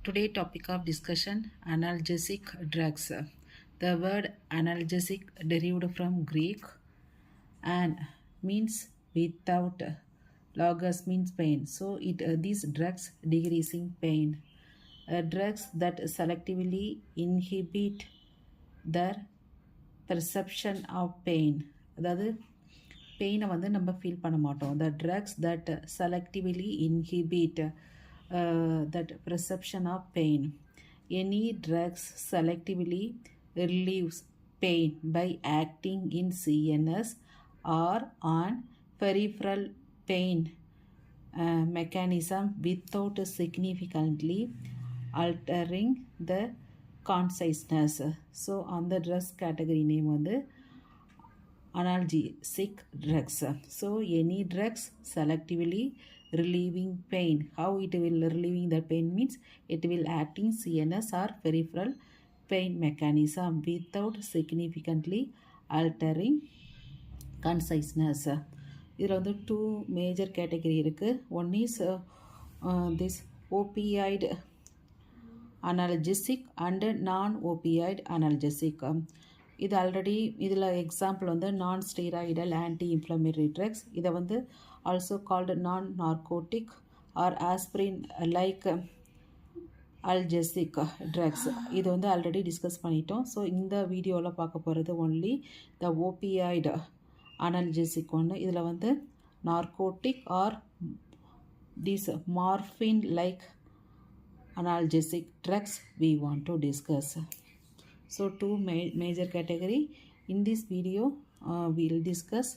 Today topic of discussion analgesic drugs. The word analgesic derived from Greek and means without, logos means pain. So these drugs decreasing pain. Drugs that selectively inhibit the perception of pain. அதாவது பெயினை வந்து நம்ம feel பண்ண மாட்டோம். The drugs that selectively inhibit that perception of pain. Any drugs selectively relieves pain by acting in CNS or on peripheral pain mechanism without significantly altering the consciousness. So on the drugs category name வந்து analgesic drugs. So any drugs selectively relieving pain. How it will relieving the pain means it will act in CNS or peripheral pain mechanism without significantly altering consciousness. இதில் வந்து two major category இருக்குது. One is this opioid analgesic and non-opioid analgesic. இது already இதில் example வந்து non steroidal anti inflammatory drugs. இதை வந்து also called non narcotic or aspirin like analgesic drugs. இது வந்து ஆல்ரெடி டிஸ்கஸ் பண்ணிட்டோம். ஸோ இந்த வீடியோவில் பார்க்க போகிறது ஒன்லி த ஓபியாய்டு அனால்ஜெசிக் ஒன்று. இதில் வந்து narcotic are these morphine like analgesic drugs we want to discuss. So two major category. In this video we will discuss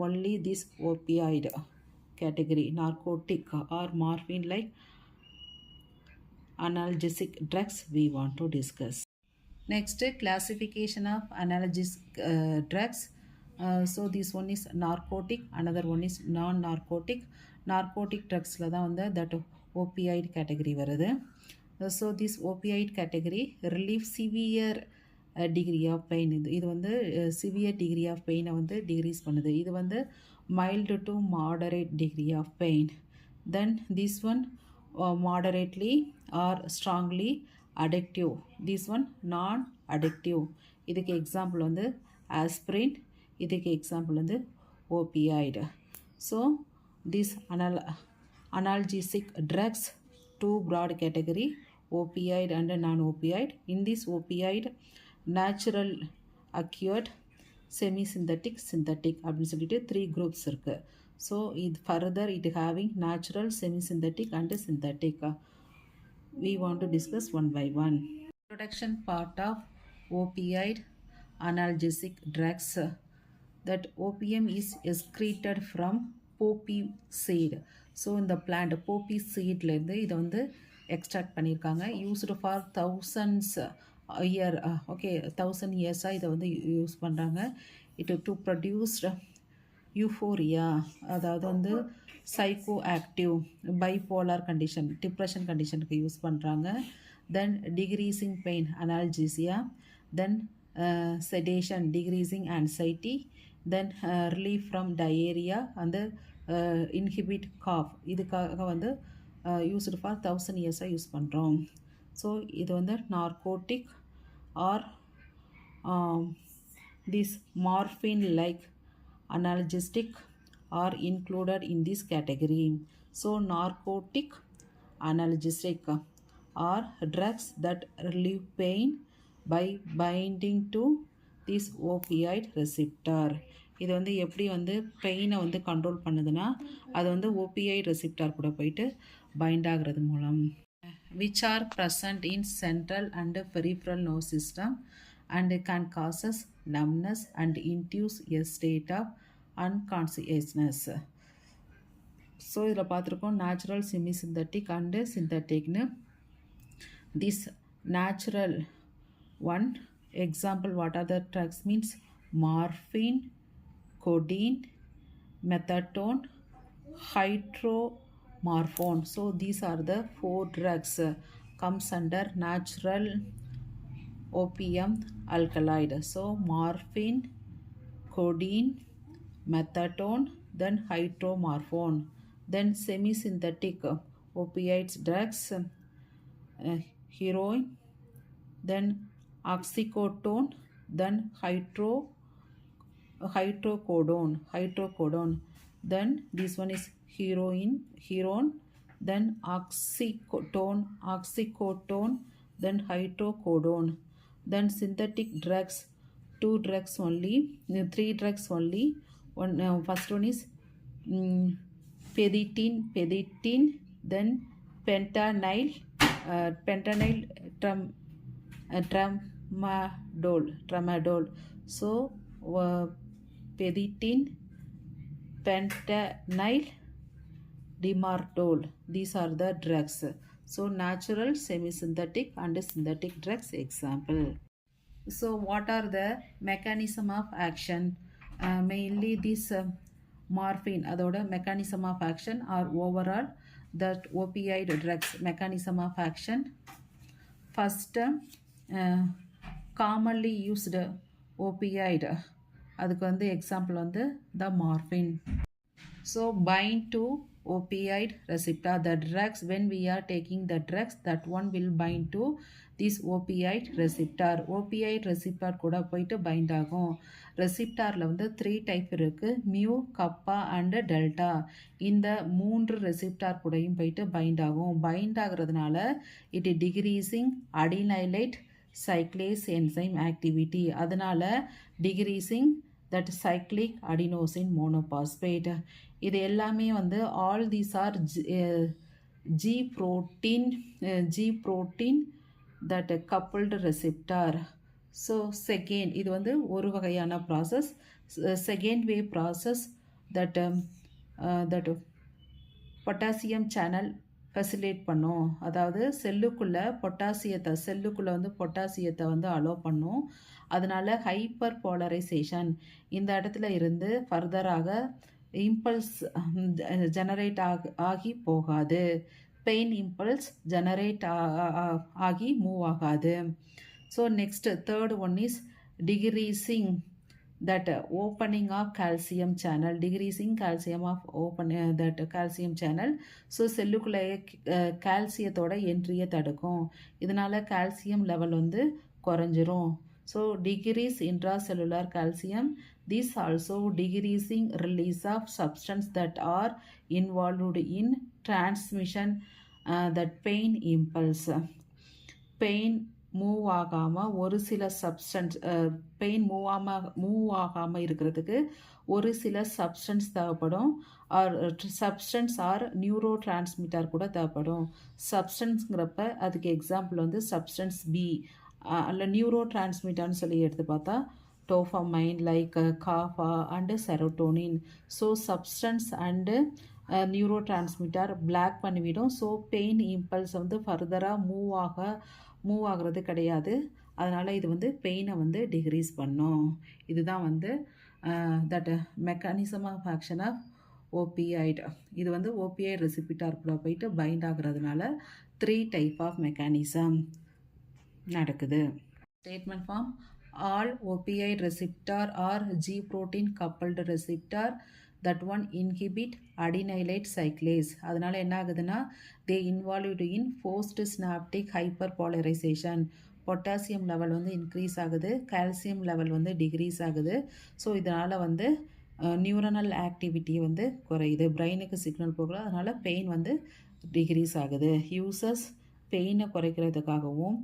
only this opioid category, narcotic or morphine like analgesic drugs we want to discuss. Next, classification of analgesic drugs. So this one is narcotic, another one is non-narcotic. Narcotic drugsல தான் வந்து that opioid category வருது. So this opioid category relieve severe degree of pain. இது வந்து severe degree of pain வந்து decrease பண்ணுது. இது வந்து mild to moderate degree of pain. Then this one moderately or strongly addictive. This one non-addictive. இதுக்கு example வந்து aspirin. இதுக்கு example வந்து opioid. So these analgesic drugs, two broad category, opioid and non-opioid. In this opioid, natural, acute, semi-synthetic, synthetic அப்படின்னு சொல்லிட்டு three groups இருக்கு. So இது further it having natural, semi-synthetic and synthetic. We want to discuss one by one. Introduction part of opioid analgesic drugs. That opium is excreted from poppy seed. So இந்த plant போப்பி சீட்லேருந்து இதை வந்து extract பண்ணியிருக்காங்க. Used for thousands year, okay 1000 இயர்ஸாக இதை வந்து use பண்ணுறாங்க. It to produced euphoria, அதாவது வந்து psycho active, bipolar condition, depression கண்டிஷனுக்கு யூஸ் பண்ணுறாங்க. தென் decreasing pain அனால்ஜீசியா, then sedation decreasing anxiety, then relief from diarrhea and inhibit cough. இதுக்காக வந்து யூஸ்டு ஃபார் 1000 இயர்ஸாக யூஸ் பண்ணுறோம். ஸோ இது வந்து narcotic or this morphine like analgesic are included in this category. So narcotic analgesic are drugs that relieve pain by binding to this opioid receptor. இது வந்து எப்படி வந்து பெயினை வந்து கண்ட்ரோல் பண்ணுதுன்னா அது வந்து opioid receptor கூட போயிட்டு பைண்ட் ஆகிறது மூலம். which are present in central and peripheral nervous system and can causes numbness and induce a state of unconsciousness. So இதில் பார்த்துருக்கோம் நேச்சுரல், செமி சிந்தட்டிக் அண்டு சிந்தட்டிக்னு. This natural one example, what are the drugs means morphine, codeine, methadone, hydromorphone. So these are the four drugs comes under natural opium alkaloid. So morphine, codeine, methadone, then hydromorphone. Then semi synthetic opioids drugs heroin, then oxycodone, then hydrocodone, then this one is heroin, then oxycodone, then hydrocodone, then synthetic drugs, three drugs only. First one is Peditine, then pentanyl, tramadol. So Peditine, pentanyl, Demartol. These are the drugs. So natural, semi-synthetic and synthetic drugs example. So what are the mechanism of action? Mainly this morphine, அதோட mechanism of action or overall that opioid drugs mechanism of action. First, commonly used opioid, அதுக்கு வந்து example வந்து the morphine. So bind to opioid receptor. The drugs, when we are taking the drugs, that one will bind to this opioid receptor. Opioid receptor கூட போயிட்டு bind ஆகும். ரெசிப்டாரில் வந்து 3 type இருக்குது, mu, kappa and delta. இந்த 3 ரெசிப்டார் கூடயும் போயிட்டு find ஆகும். Bind ஆகிறதுனால it decreasing adenylate cyclase enzyme activity. அதனால decreasing that cyclic adenosine monophosphate. இது எல்லாமே வந்து all these are G protein that coupled receptor. So second, இது வந்து ஒரு வகையான process. Second way process that potassium channel facilitated பண்ணும். அதாவது செல்லுக்குள்ளே வந்து பொட்டாசியத்தை வந்து அலோ பண்ணும். அதனால ஹைப்பர் போலரைசேஷன் இந்த இடத்துல இருந்து ஃபர்தராக இம்பல்ஸ் ஜெனரேட் ஆகி போகாது. பெயின் இம்பல்ஸ் ஜெனரேட் ஆகி மூவ் ஆகாது. So next third one is decreasing that opening of calcium channel, decreasing calcium of that calcium channel. So செல்லுக்குள்ள கால்சியத்தோட என்ட்ரியை தடுக்கும். இதனால கால்சியம் லெவல் வந்து குறைஞ்சிரும். So decrease intracellular calcium. This also decreasing release of substance that are involved in transmission that pain impulse. Pain move ஆகாமல் ஒரு சில substance, pain move ஆகாமல் இருக்கிறதுக்கு ஒரு சில சப்ஸ்டன்ஸ் தேவைப்படும். Or substance or neurotransmitter கூட தேவைப்படும். சப்ஸ்டன்ஸுங்கிறப்ப அதுக்கு எக்ஸாம்பிள் வந்து சப்ஸ்டன்ஸ் பி அல்ல நியூரோ டிரான்ஸ்மிட்டர்னு சொல்லி எடுத்து பார்த்தா dopamine like GABA and serotonin. So substance and neurotransmitter block பண்ணிவிடும். ஸோ பெயின் இம்பல்ஸ் வந்து ஃபர்தராக மூவ் ஆகிறது கிடையாது. அதனால் இது வந்து பெயினை வந்து டிக்ரீஸ் பண்ணும். இதுதான் வந்து that mechanism of action of opioid. இது வந்து ஓபியாய்டு ரெசிபிட்டார் கூட போயிட்டு பைண்ட் ஆகுறதுனால 3 டைப் ஆஃப் மெக்கானிசம் நடக்குது. Statement form: all opioid receptor are G protein coupled receptor that one inhibit adenylate cyclase. அதனால என்ன ஆகுதுன்னா they involved in forced synaptic hyperpolarization. Potassium level வந்து இன்க்ரீஸ் ஆகுது, கால்சியம் லெவல் வந்து டிக்ரீஸ் ஆகுது. So இதனால் வந்து நியூரனல் ஆக்டிவிட்டி வந்து குறையுது, பிரெயினுக்கு சிக்னல் போகல. அதனால் பெயின் வந்து டிக்ரீஸ் ஆகுது. யூசஸ் பெயினை குறைக்கிறதுக்காகவும்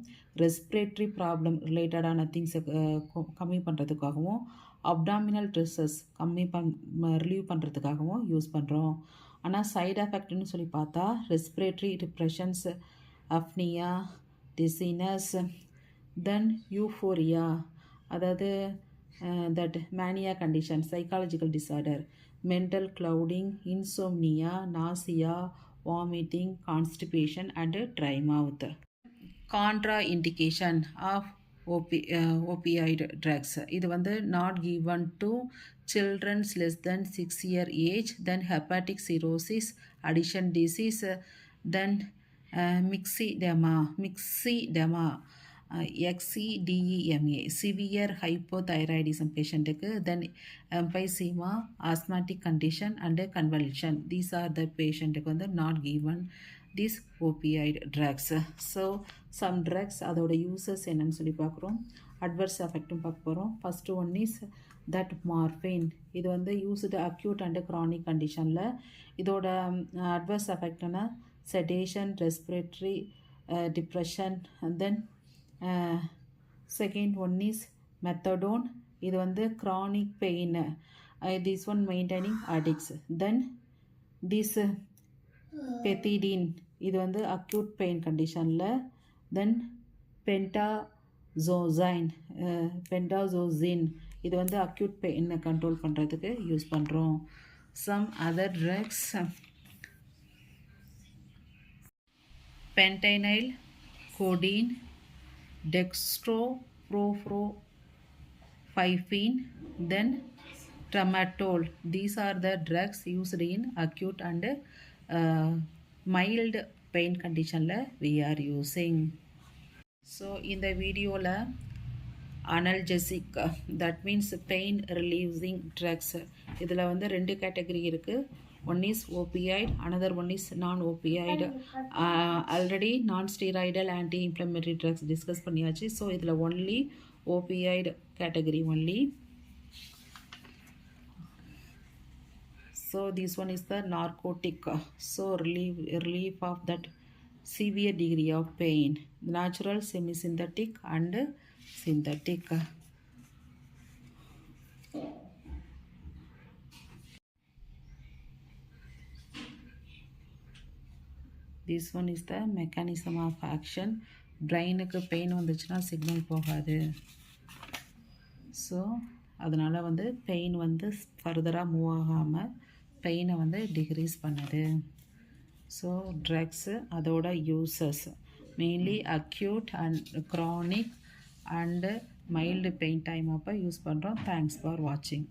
ரெஸ்பிரேட்டரி ப்ராப்ளம் ரிலேட்டடான திங்ஸை கம்மி பண்ணுறதுக்காகவும் அப்டாமினல் ட்ரெஸ்ஸஸ் ரிலீவ் பண்ணுறதுக்காகவும் யூஸ் பண்ணுறோம். ஆனால் சைடு எஃபெக்ட்னு சொல்லி பார்த்தா respiratory depressions, apnoea, dizziness, then euphoria, அதாவது that mania condition, psychological disorder, mental clouding, insomnia, nausea, vomiting, constipation and dry mouth. Contraindication of opioid drugs. இது வந்து not given to children less than 6 year age, then hepatic cirrhosis, addiction disease, then myxedema, XEDEMA, severe hypothyroidism patientக்கு, then emphysema, asthmatic condition and convulsion. These are the patientக்கு வந்து not given these opioid drugs. So some drugs அதோட uses என்னன்னு சொல்லி பார்க்குறோம். adverse effectடும் பார்க்க போகிறோம். first one is that morphine. இது வந்து used acute and chronic conditionல. இதோட adverse effectனா sedation, respiratory depression, and then second one is methadone. இது வந்து chronic pain. This one maintaining addicts. Then this pethidine. இது வந்து acute pain conditionல. Then pentazocine. இது வந்து acute pain control பண்ணுறதுக்கு யூஸ் பண்ணுறோம். Some other drugs. Fentanyl, codeine, dextroprophine, then tramadol. These are the drugs used in acute and mild pain condition we are using. So in the video analgesic, that means pain relieving drugs. இதில் வந்து ரெண்டு category இருக்குது. one is opioid, another one is non-opioid. Already non-steroidal anti-inflammatory drugs discuss பண்ணியாச்சு. So இதில் only opioid category only. So this one is the narcotic. So relief of that severe degree of pain. Natural, semi-synthetic and synthetic. This one is the mechanism of action. பிரெயினுக்கு pain வந்துச்சுன்னா signal போகாது. So அதனால் வந்து pain வந்து ஃபர்தராக move ஆகாமல் பெயினை வந்து டிக்ரீஸ் பண்ணுது. ஸோ ட்ரக்ஸு அதோட uses mainly acute and chronic and mild pain time அப்போ யூஸ் பண்ணுறோம். தேங்க்ஸ் ஃபார் வாட்சிங்.